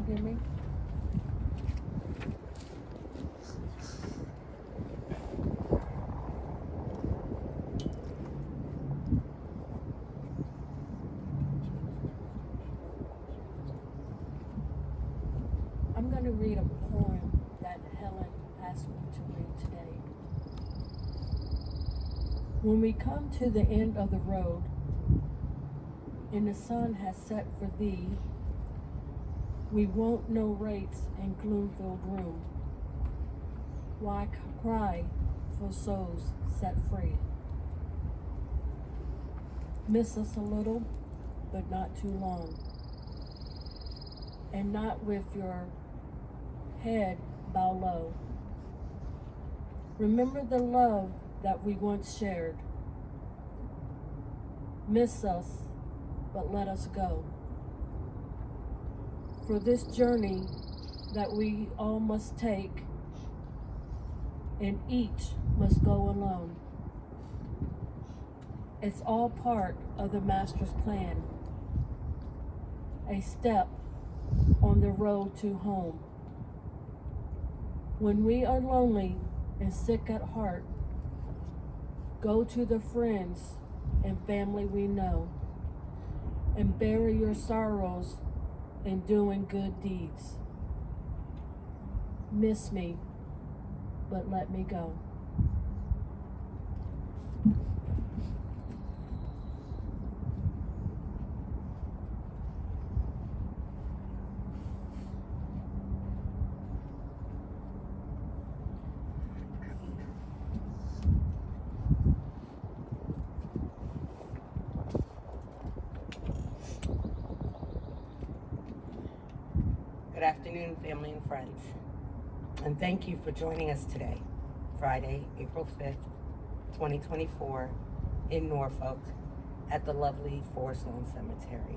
y'all hear me? I'm going to read a poem that Helen asked me to read today. When we come to the end of the road, and the sun has set for thee, we won't know rites in gloom-filled room. Why cry for souls set free? Miss us a little, but not too long, and not with your head bow low. Remember the love that we once shared. Miss us, but let us go. For this journey that we all must take, and each must go alone. It's all part of the Master's plan, a step on the road to home. When we are lonely and sick at heart, go to the friends and family we know, and bury your sorrows in doing good deeds. Miss me, but let me go. Good afternoon, family and friends, and thank you for joining us today, Friday, April 5th, 2024, in Norfolk, at the lovely Forest Lawn Cemetery.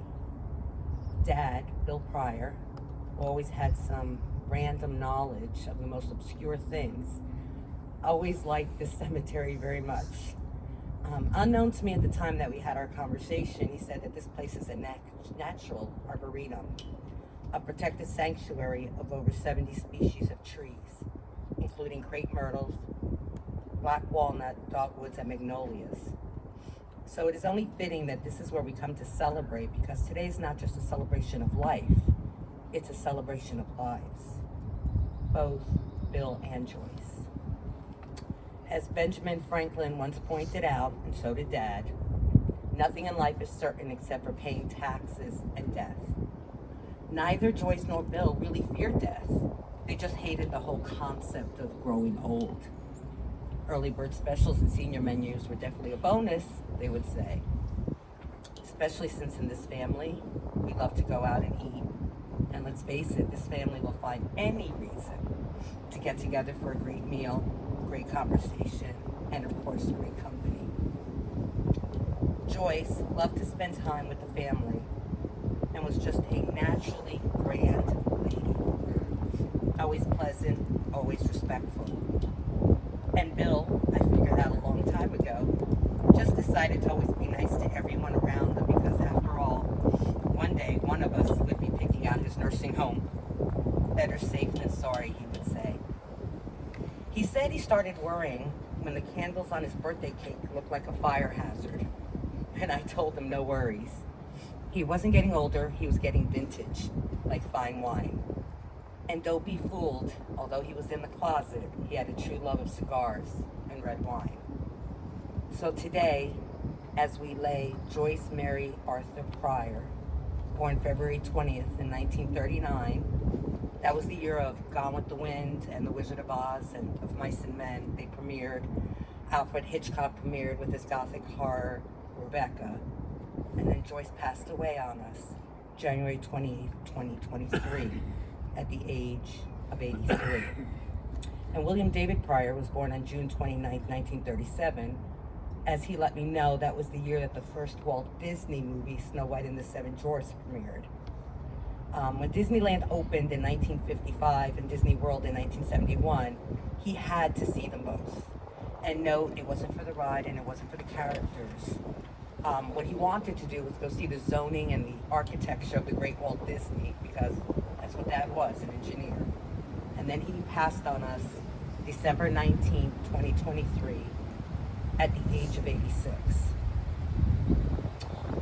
Dad, Bill Pryor, always had some random knowledge of the most obscure things. Always liked this cemetery very much. Unknown to me at the time that we had our conversation, he said that this place is a natural arboretum, a protected sanctuary of over 70 species of trees, including crepe myrtles, black walnut, dogwoods, and magnolias. So it is only fitting that this is where we come to celebrate, because today is not just a celebration of life, it's a celebration of lives, both Bill and Joyce. As Benjamin Franklin once pointed out, and so did Dad, nothing in life is certain except for paying taxes and death. Neither Joyce nor Bill really feared death. They just hated the whole concept of growing old. Early bird specials and senior menus were definitely a bonus, they would say. Especially since in this family, we love to go out and eat. And let's face it, this family will find any reason to get together for a great meal, great conversation, and of course, great company. Joyce loved to spend time with the family and was just a naturally grand lady. Always pleasant, always respectful. And Bill, I figured out a long time ago, just decided to always be nice to everyone around him, because after all, one day one of us would be picking out his nursing home. Better safe than sorry, he would say. He said he started worrying when the candles on his birthday cake looked like a fire hazard. And I told him no worries. He wasn't getting older, he was getting vintage, like fine wine. And don't be fooled, although he was in the closet, he had a true love of cigars and red wine. So today, as we lay Joyce Mary Arthur Pryor, born February 20th in 1939, that was the year of Gone with the Wind and The Wizard of Oz and Of Mice and Men. They premiered. Alfred Hitchcock premiered with his gothic horror, Rebecca. And then Joyce passed away on us, January 28th, 2023, at the age of 83. And William David Pryor was born on June 29th, 1937. As he let me know, that was the year that the first Walt Disney movie, Snow White and the Seven Dwarfs, premiered. When Disneyland opened in 1955 and Disney World in 1971, he had to see them both. And no, it wasn't for the ride and it wasn't for the characters. What he wanted to do was go see the zoning and the architecture of the Great Walt Disney, because that's what Dad was, an engineer. And then he passed on us December 19th, 2023, at the age of 86.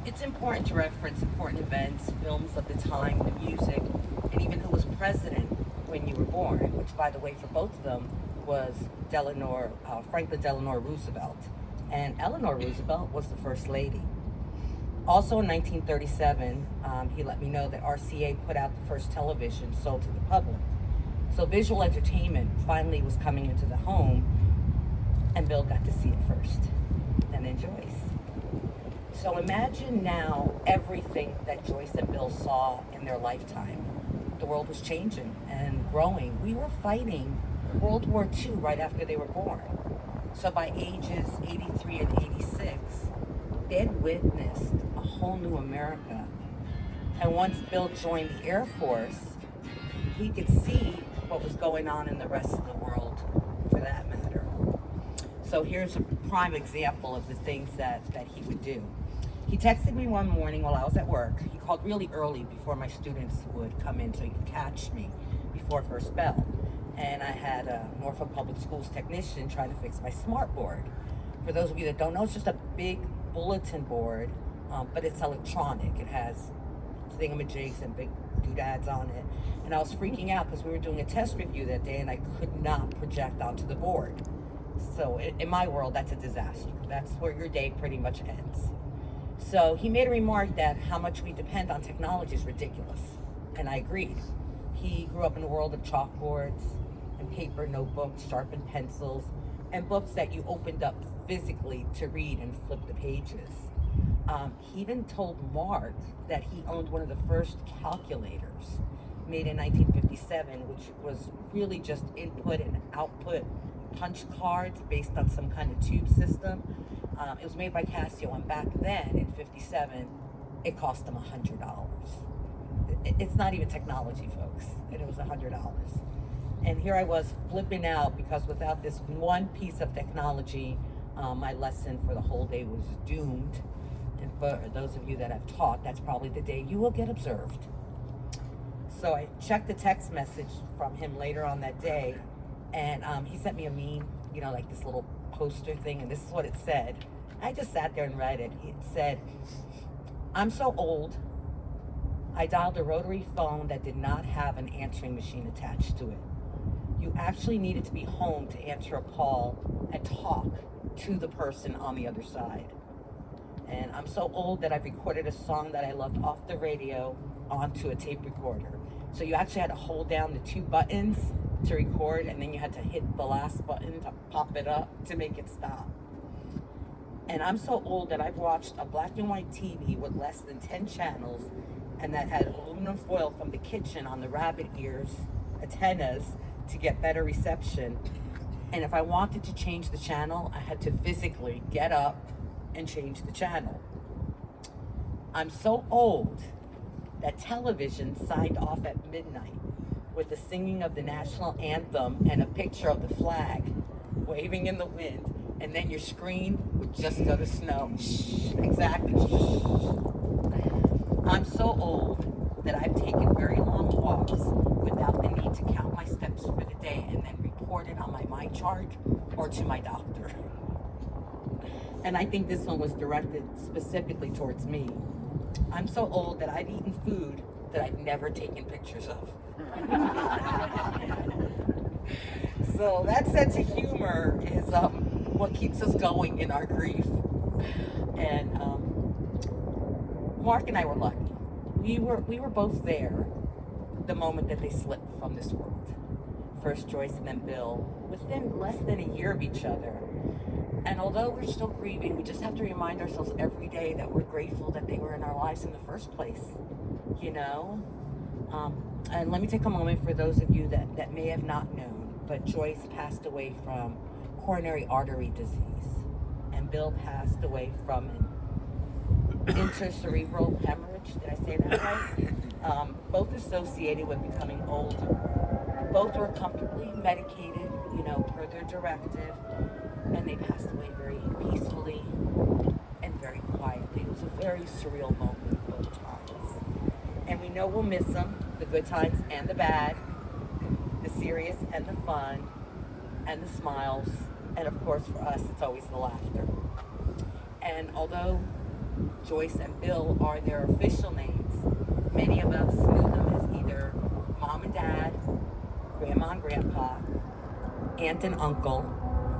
It's important to reference important events, films of the time, the music, and even who was president when you were born, which, by the way, for both of them was Franklin Delano Roosevelt. And Eleanor Roosevelt was the first lady. Also in 1937, he let me know that RCA put out the first television sold to the public. So visual entertainment finally was coming into the home, and Bill got to see it first, and then Joyce. So imagine now everything that Joyce and Bill saw in their lifetime. The world was changing and growing. We were fighting World War II right after they were born. So by ages 83 and 86, they had witnessed a whole new America. And once Bill joined the Air Force, he could see what was going on in the rest of the world, for that matter. So here's a prime example of the things that he would do. He texted me one morning while I was at work. He called really early before my students would come in so he could catch me before first bell. And I had a Norfolk Public Schools technician trying to fix my smart board. For those of you that don't know, it's just a big bulletin board, but it's electronic. It has thingamajigs and big doodads on it. And I was freaking out because we were doing a test review that day and I could not project onto the board. So in my world, that's a disaster. That's where your day pretty much ends. So he made a remark that how much we depend on technology is ridiculous. And I agreed. He grew up in a world of chalkboards and paper notebooks, sharpened pencils, and books that you opened up physically to read and flip the pages. He even told Mark that he owned one of the first calculators made in 1957, which was really just input and output punch cards based on some kind of tube system. It was made by Casio, and back then in 57, it cost him $100. It's not even technology, folks, and it was $100. And here I was flipping out because without this one piece of technology, my lesson for the whole day was doomed. And for those of you that have taught, that's probably the day you will get observed. So I checked the text message from him later on that day, and he sent me a meme, like this little poster thing, and this is what it said. I just sat there and read it. It said, "I'm so old, I dialed a rotary phone that did not have an answering machine attached to it. You actually needed to be home to answer a call and talk to the person on the other side. And I'm so old that I've recorded a song that I loved off the radio onto a tape recorder. So you actually had to hold down the two buttons to record, and then you had to hit the last button to pop it up to make it stop. And I'm so old that I've watched a black and white TV with less than 10 channels, and that had aluminum foil from the kitchen on the rabbit ears, antennas, to get better reception. And if I wanted to change the channel, I had to physically get up and change the channel. I'm so old that television signed off at midnight with the singing of the national anthem and a picture of the flag waving in the wind, and then your screen would just go to snow. Exactly. I'm so old that I've taken very long walks without the need to count my steps for the day and then report it on my mind chart or to my doctor. And I think this one was directed specifically towards me. I'm so old that I've eaten food that I've never taken pictures of. So that sense of humor is what keeps us going in our grief. And Mark and I were lucky. We were both there the moment that they slipped from this world. First Joyce and then Bill, within less than a year of each other. And although we're still grieving, we just have to remind ourselves every day that we're grateful that they were in our lives in the first place, And let me take a moment for those of you that may have not known, but Joyce passed away from coronary artery disease, and Bill passed away from an intracerebral hemorrhage. Did I say that right? Both associated with becoming older. Both were comfortably medicated, per their directive, and they passed away very peacefully and very quietly. very surreal moment both times. And we know we'll miss them, the good times and the bad, the serious and the fun, and the smiles, and of course for us it's always the laughter. And although Joyce and Bill are their official names, many of us knew them as either mom and dad, grandma and grandpa, aunt and uncle,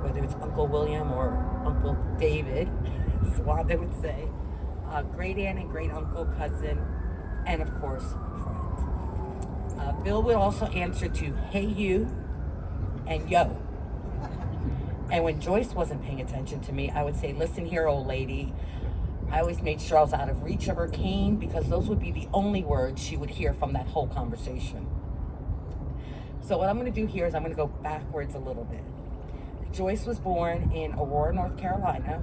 whether it's Uncle William or Uncle David, as Wanda would say, great aunt and great uncle, cousin, and of course, friend. Bill would also answer to hey you and yo. And when Joyce wasn't paying attention to me, I would say, listen here, old lady. I always made sure I was out of reach of her cane because those would be the only words she would hear from that whole conversation. So what I'm going to do here is I'm going to go backwards a little bit. Joyce was born in Aurora, North Carolina.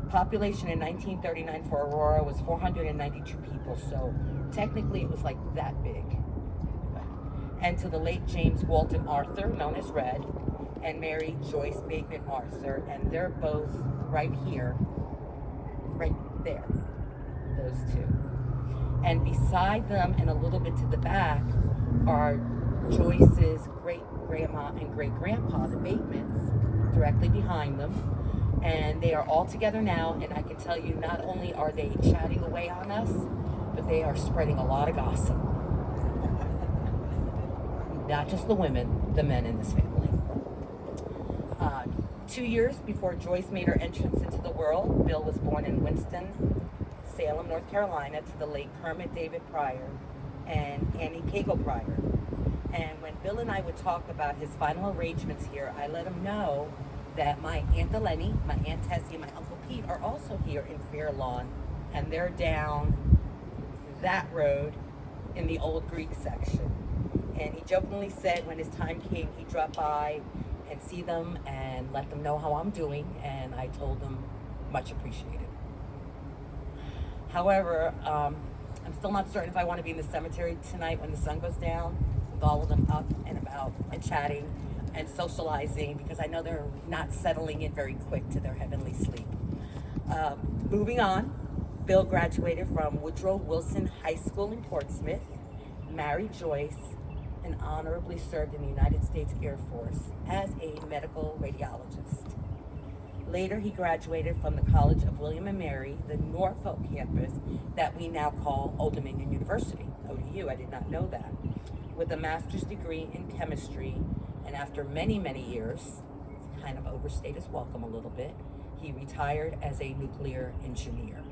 Population in 1939 for Aurora was 492 people, so technically it was like that big. And to the late James Walton Arthur, known as Red, and Mary Joyce Bateman Arthur, and they're both right here, right there, those two. And beside them and a little bit to the back are Joyce's great-grandma and great-grandpa, the Batemans, directly behind them. And they are all together now, and I can tell you not only are they chatting away on us, but they are spreading a lot of gossip. Not just the women, the men in this family. 2 years before Joyce made her entrance into the world, Bill was born in Winston-Salem, North Carolina, to the late Kermit David Pryor and Annie Cagle Pryor. And when Bill and I would talk about his final arrangements here, I let him know that my Aunt Eleni, my Aunt Tessie, and my Uncle Pete are also here in Fair Lawn, and they're down that road in the Old Greek section. And he jokingly said when his time came, he'd drop by and see them and let them know how I'm doing, and I told them much appreciated. However, I'm still not certain if I want to be in the cemetery tonight when the sun goes down with all of them up and about and chatting and socializing, because I know they're not settling in very quick to their heavenly sleep. Moving on, Bill graduated from Woodrow Wilson High School in Portsmouth, married Joyce, and honorably served in the United States Air Force as a medical radiologist. Later, he graduated from the College of William and Mary, the Norfolk campus that we now call Old Dominion University, ODU. I did not know that. With a master's degree in chemistry, and after many, many years, kind of overstayed his welcome a little bit, he retired as a nuclear engineer.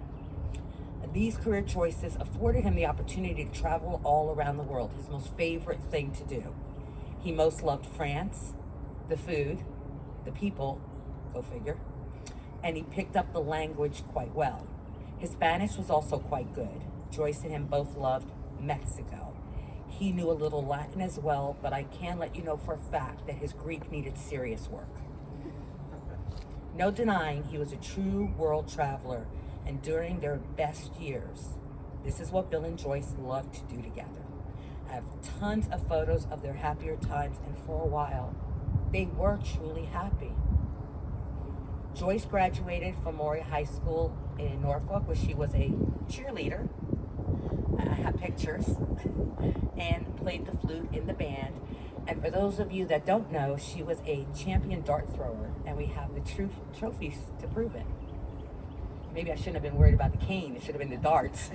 These career choices afforded him the opportunity to travel all around the world, his most favorite thing to do. He most loved France, the food, the people, go figure, and he picked up the language quite well. His Spanish was also quite good. Joyce and him both loved Mexico. He knew a little Latin as well, but I can let you know for a fact that his Greek needed serious work. No denying he was a true world traveler, and during their best years, this is what Bill and Joyce loved to do together. I have tons of photos of their happier times, and for a while, they were truly happy. Joyce graduated from Maury High School in Norfolk, where she was a cheerleader. I have pictures, and played the flute in the band. And for those of you that don't know, she was a champion dart thrower, and we have the true trophies to prove it. Maybe I shouldn't have been worried about the cane. It should have been the darts.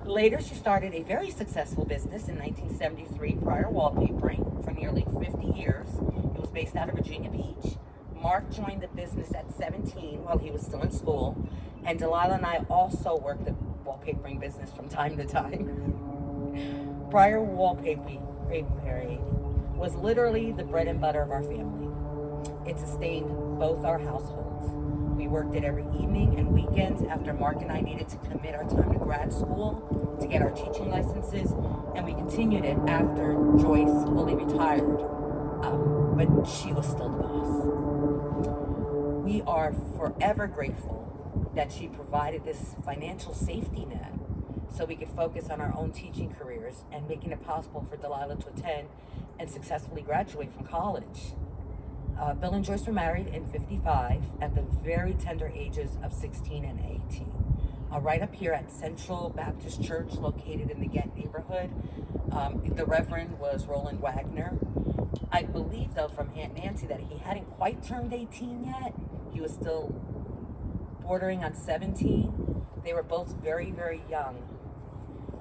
Later, she started a very successful business in 1973, Pryor Wallpapering, for nearly 50 years. It was based out of Virginia Beach. Mark joined the business at 17 while he was still in school. And Delilah and I also worked the wallpapering business from time to time. Pryor Wallpapering was literally the bread and butter of our family. It sustained both our households. We worked it every evening and weekends after Mark and I needed to commit our time to grad school to get our teaching licenses, and we continued it after Joyce fully retired, but she was still the boss. We are forever grateful that she provided this financial safety net so we could focus on our own teaching careers and making it possible for Delilah to attend and successfully graduate from college. Bill and Joyce were married in 55 at the very tender ages of 16 and 18. Right up here at Central Baptist Church, located in the Ghent neighborhood. The Reverend was Roland Wagner. I believe, though, from Aunt Nancy that he hadn't quite turned 18 yet. He was still bordering on 17. They were both very, very young.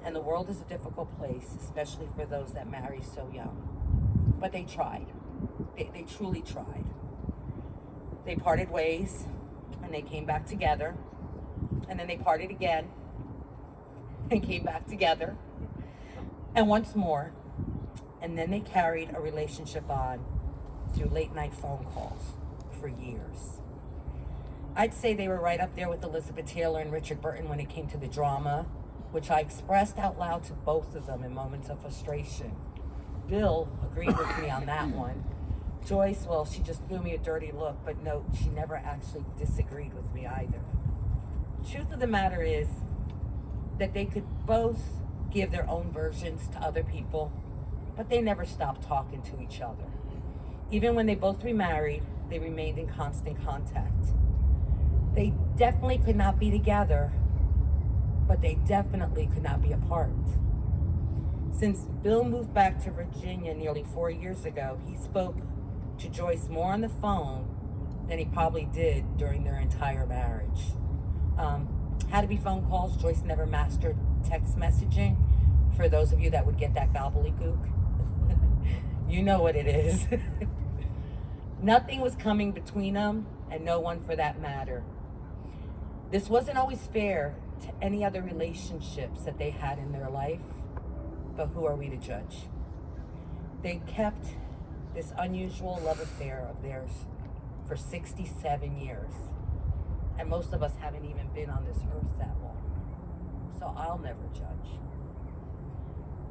And the world is a difficult place, especially for those that marry so young. But they tried. They truly tried. They parted ways, and they came back together. And then they parted again, and came back together. And once more. And then they carried a relationship on through late night phone calls for years. I'd say they were right up there with Elizabeth Taylor and Richard Burton when it came to the drama, which I expressed out loud to both of them in moments of frustration. Bill agreed with me on that one. Joyce, well, she just threw me a dirty look, but no, she never actually disagreed with me either. Truth of the matter is that they could both give their own versions to other people, but they never stopped talking to each other. Even when they both remarried, they remained in constant contact. They definitely could not be together, but they definitely could not be apart. Since Bill moved back to Virginia nearly 4 years ago, he spoke to Joyce more on the phone than he probably did during their entire marriage. Had to be phone calls. Joyce never mastered text messaging. For those of you that would get that gobbledygook, you know what it is. Nothing was coming between them, and no one for that matter. This wasn't always fair to any other relationships that they had in their life, but who are we to judge? They kept this unusual love affair of theirs for 67 years. And most of us haven't even been on this earth that long. So I'll never judge.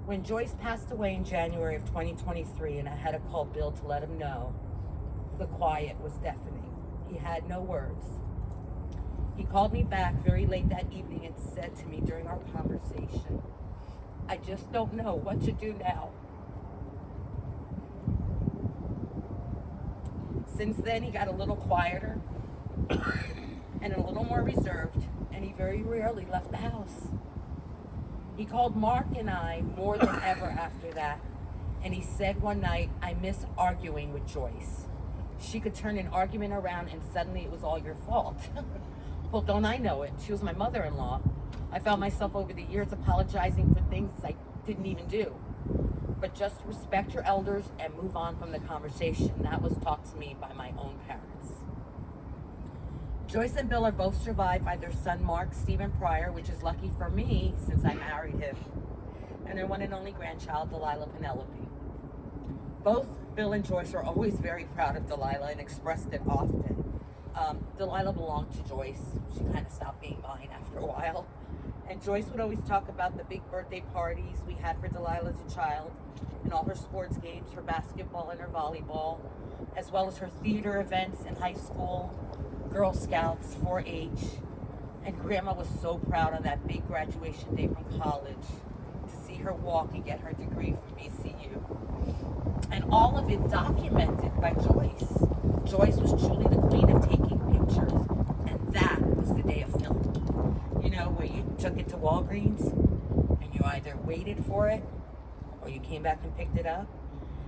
When Joyce passed away in January of 2023, and I had to call Bill to let him know, the quiet was deafening. He had no words. He called me back very late that evening and said to me during our conversation, "I just don't know what to do now." Since then, he got a little quieter and a little more reserved, and he very rarely left the house. He called Mark and I more than ever after that, and he said one night, "I miss arguing with Joyce. She could turn an argument around and suddenly it was all your fault." Well, don't I know it? She was my mother-in-law. I found myself over the years apologizing for things I didn't even do. But just respect your elders and move on from the conversation. That was taught to me by my own parents. Joyce and Bill are both survived by their son, Mark Stephen Pryor, which is lucky for me since I married him, and their one and only grandchild, Delilah Penelope. Both Bill and Joyce are always very proud of Delilah and expressed it often. Delilah belonged to Joyce. She kind of stopped being mine after a while. And Joyce would always talk about the big birthday parties we had for Delilah as a child, and all her sports games, her basketball and her volleyball, as well as her theater events in high school, Girl Scouts, 4-H. And Grandma was so proud on that big graduation day from college to see her walk and get her degree from VCU. And all of it documented by Joyce. Joyce was truly the queen of taking pictures, and that was the day of film. You know, where you took it to Walgreens and you either waited for it or you came back and picked it up.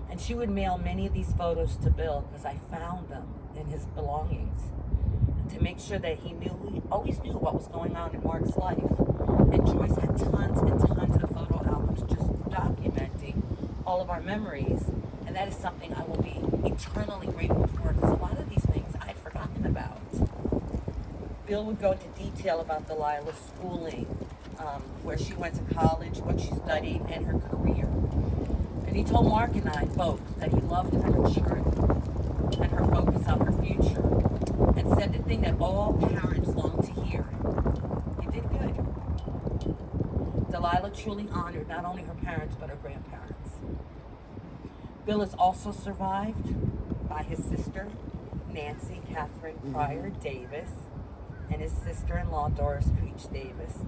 And she would mail many of these photos to Bill because I found them in his belongings, to make sure that he always knew what was going on in Mark's life. And Joyce had tons and tons of photo albums just documenting all of our memories. And that is something I will be eternally grateful for, because a lot of these things I'd forgotten about. Bill would go into detail about Delilah's schooling, where she went to college, what she studied, and her career. And he told Mark and I both that he loved her maturity and her focus on her future, and said the thing that all parents long to hear: "You did good." Delilah truly honored not only her parents, but her grandparents. Bill is also survived by his sister, Nancy Catherine Pryor Davis, and his sister-in-law, Doris Creech Davis,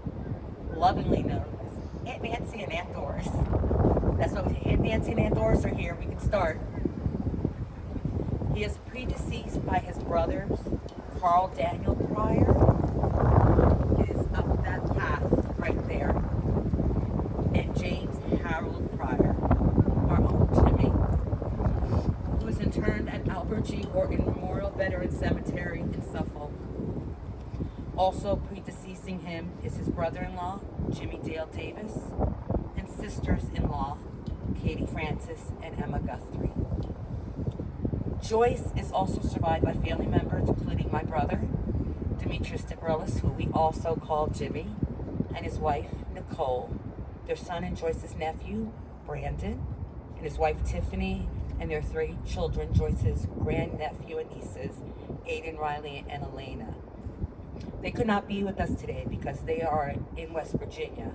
lovingly known as Aunt Nancy and Aunt Doris. That's what Aunt Nancy and Aunt Doris are here. We can start. He is predeceased by his brothers, Carl Daniel Pryor, is up that path right there, and James Harold Pryor, our Uncle Jimmy, who is interned at Albert G. Horton Memorial Veterans Cemetery in Suffolk. Also predeceasing him is his brother-in-law, Jimmy Dale Davis, and sisters-in-law, Katie Francis and Emma Guthrie. Joyce is also survived by family members, including my brother, Demetrius DeBrillis, who we also call Jimmy, and his wife, Nicole, their son and Joyce's nephew, Brandon, and his wife, Tiffany, and their 3 children, Joyce's grandnephew and nieces, Aiden, Riley, and Elena. They could not be with us today because they are in West Virginia,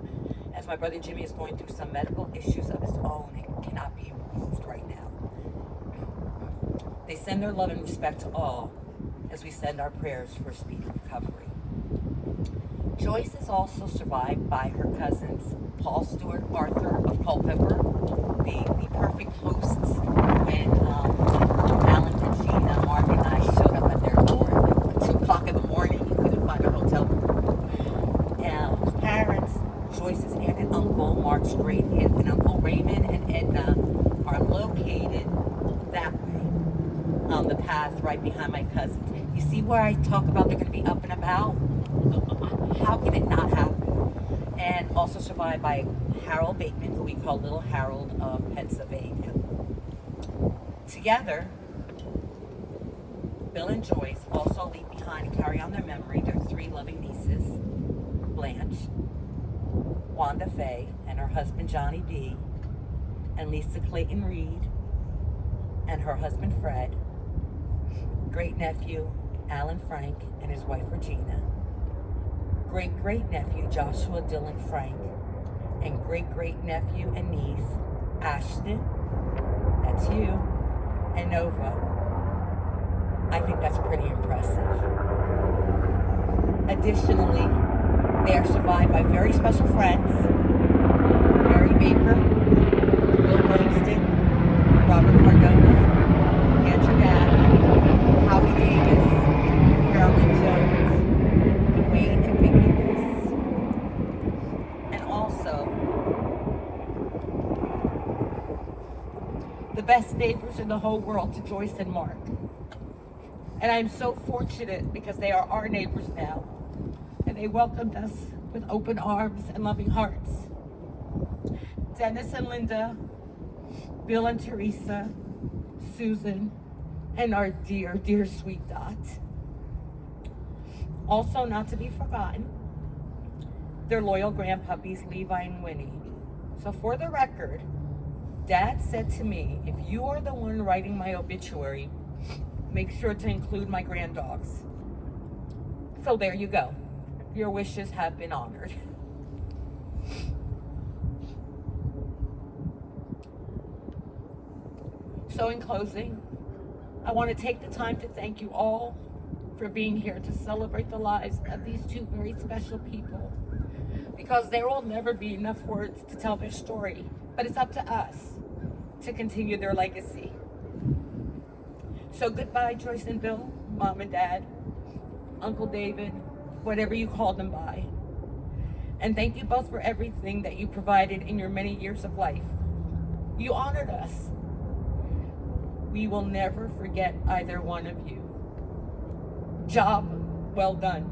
as my brother Jimmy is going through some medical issues of his own and cannot be moved right now. They send their love and respect to all as we send our prayers for speedy recovery. Joyce is also survived by her cousins, Paul Stewart Arthur of Culpeper, the perfect hosts when Alan and Gina, Mark, and I showed up at their door at 2 o'clock in the morning and couldn't find a hotel room. And his parents, Joyce's aunt and uncle, Mark's great aunt and uncle Raymond and Edna, are located that way on the path right behind my cousins. You see where I talk about they're going to be up and about? How can it not happen? And also survived by Harold Bateman, who we call Little Harold of Pennsylvania. Together, Bill and Joyce also leave behind and carry on their memory their 3 loving nieces, Blanche, Wanda Faye, and her husband Johnny B., and Lisa Clayton Reed, and her husband Fred, great-nephew Alan Frank and his wife Regina, great-great-nephew Joshua Dylan Frank, and great-great-nephew and niece Ashton, that's you, and Nova. I think that's pretty impressive. Additionally, they are survived by very special friends, Mary Baker, Bill Bernston, Robert Cardona, Andrew Gadd, Howie Davis, Carolyn Jones, Wayne and Vicky Reese, and also the best neighbors in the whole world to Joyce and Mark. And I'm so fortunate because they are our neighbors now, and they welcomed us with open arms and loving hearts. Dennis and Linda, Bill and Teresa, Susan, and our dear, dear sweet Dot. Also, not to be forgotten, their loyal grandpuppies, Levi and Winnie. So for the record, Dad said to me, if you are the one writing my obituary, make sure to include my granddogs. So there you go. Your wishes have been honored. So in closing, I want to take the time to thank you all for being here to celebrate the lives of these 2 very special people, because there will never be enough words to tell their story, but it's up to us to continue their legacy. So goodbye, Joyce and Bill, Mom and Dad, Uncle David, whatever you call them by. And thank you both for everything that you provided in your many years of life. You honored us. We will never forget either one of you. Job well done.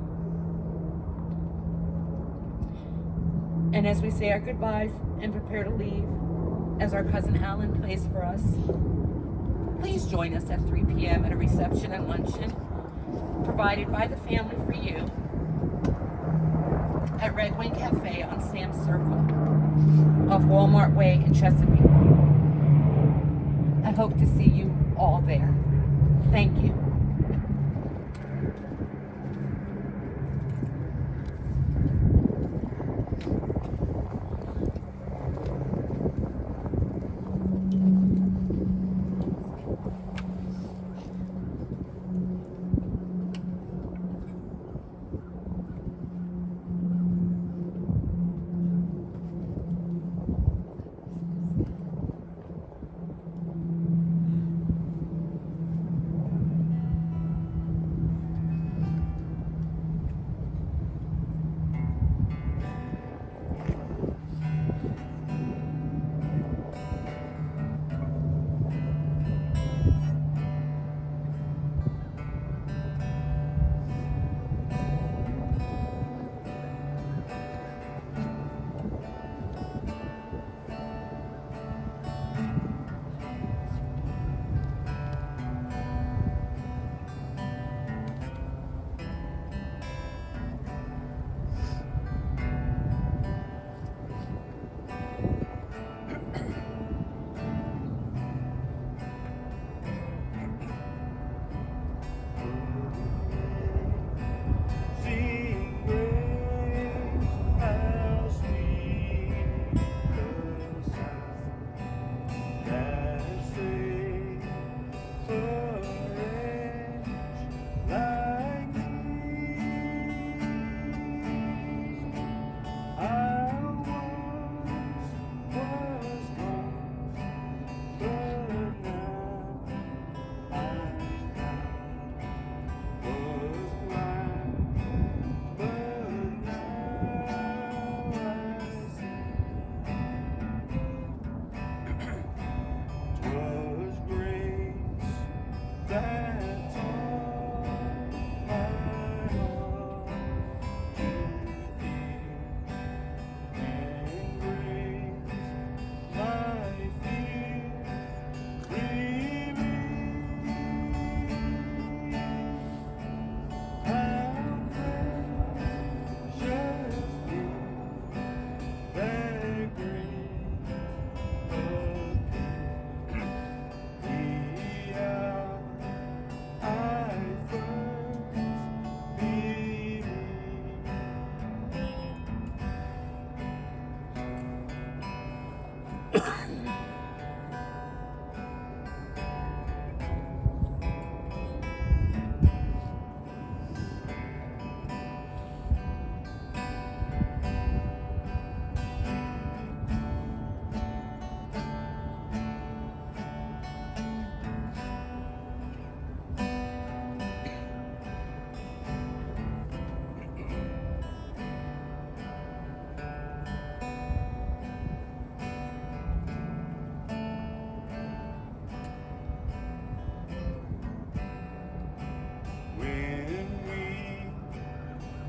And as we say our goodbyes and prepare to leave, as our cousin Alan plays for us, please join us at 3 p.m. at a reception and luncheon provided by the family for you at Red Wing Cafe on Sam's Circle off Walmart Way in Chesapeake. I hope to see you all there. Thank you.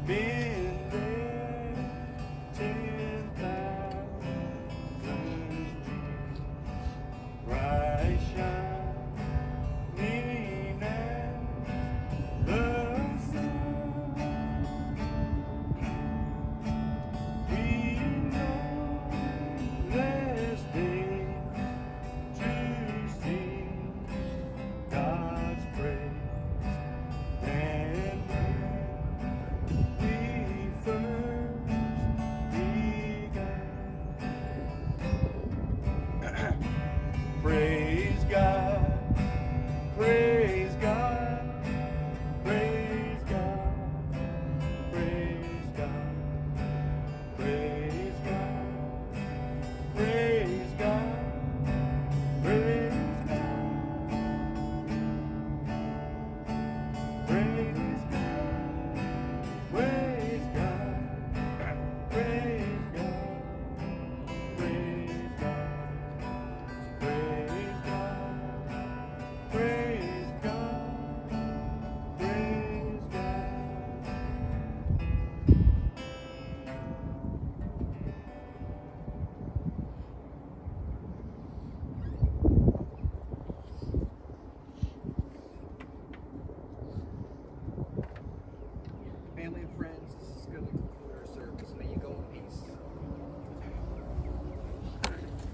Bill